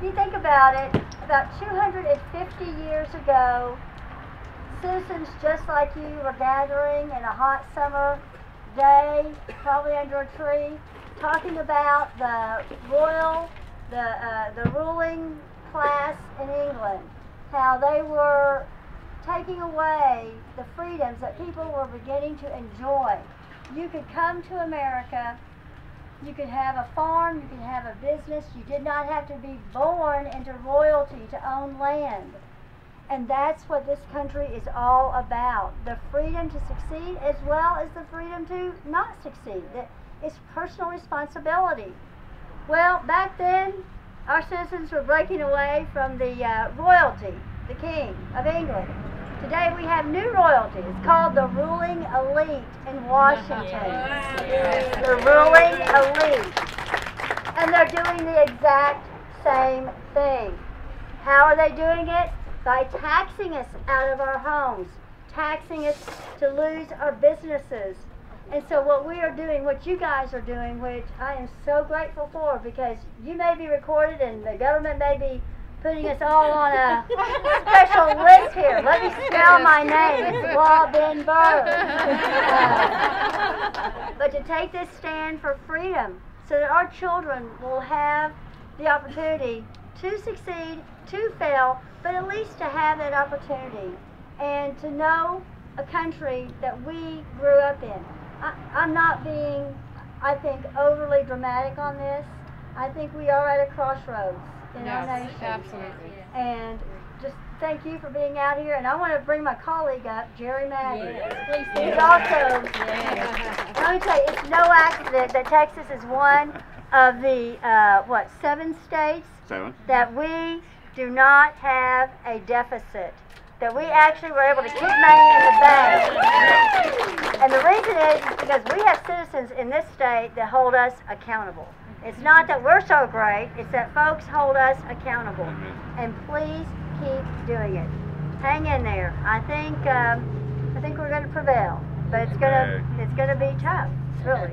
you think about it, about 250 years ago, citizens just like you were gathering in a hot summer day, probably under a tree, talking about the ruling class in England, how they were taking away the freedoms that people were beginning to enjoy. You could come to America, you could have a farm, you could have a business, you did not have to be born into royalty to own land. And that's what this country is all about. The freedom to succeed as well as the freedom to not succeed. It's personal responsibility. Well, back then, our citizens were breaking away from the royalty, the King of England. Today we have new royalty. It's called the ruling elite in Washington. The ruling elite. And they're doing the exact same thing. How are they doing it? By taxing us out of our homes, taxing us to lose our businesses. And so what we are doing, what you guys are doing, which I am so grateful for, because you may be recorded and the government may be putting us all on a special list here. Let me spell my name. It's Law Ben Burr. But to take this stand for freedom so that our children will have the opportunity to succeed, to fail, but at least to have that opportunity and to know a country that we grew up in. I'm not being, I think, overly dramatic on this. I think we are at a crossroads in our nation. Absolutely. And just thank you for being out here. And I want to bring my colleague up, Jerry Maggie. Yes. He's also, let me tell you, it's no accident that Texas is one of the, 7 states that we do not have a deficit. That we actually were able to keep money in the bank. And the reason is because we have citizens in this state that hold us accountable. It's not that we're so great, it's that folks hold us accountable. And please keep doing it. Hang in there. I think we're going to prevail, but it's going to be tough, really.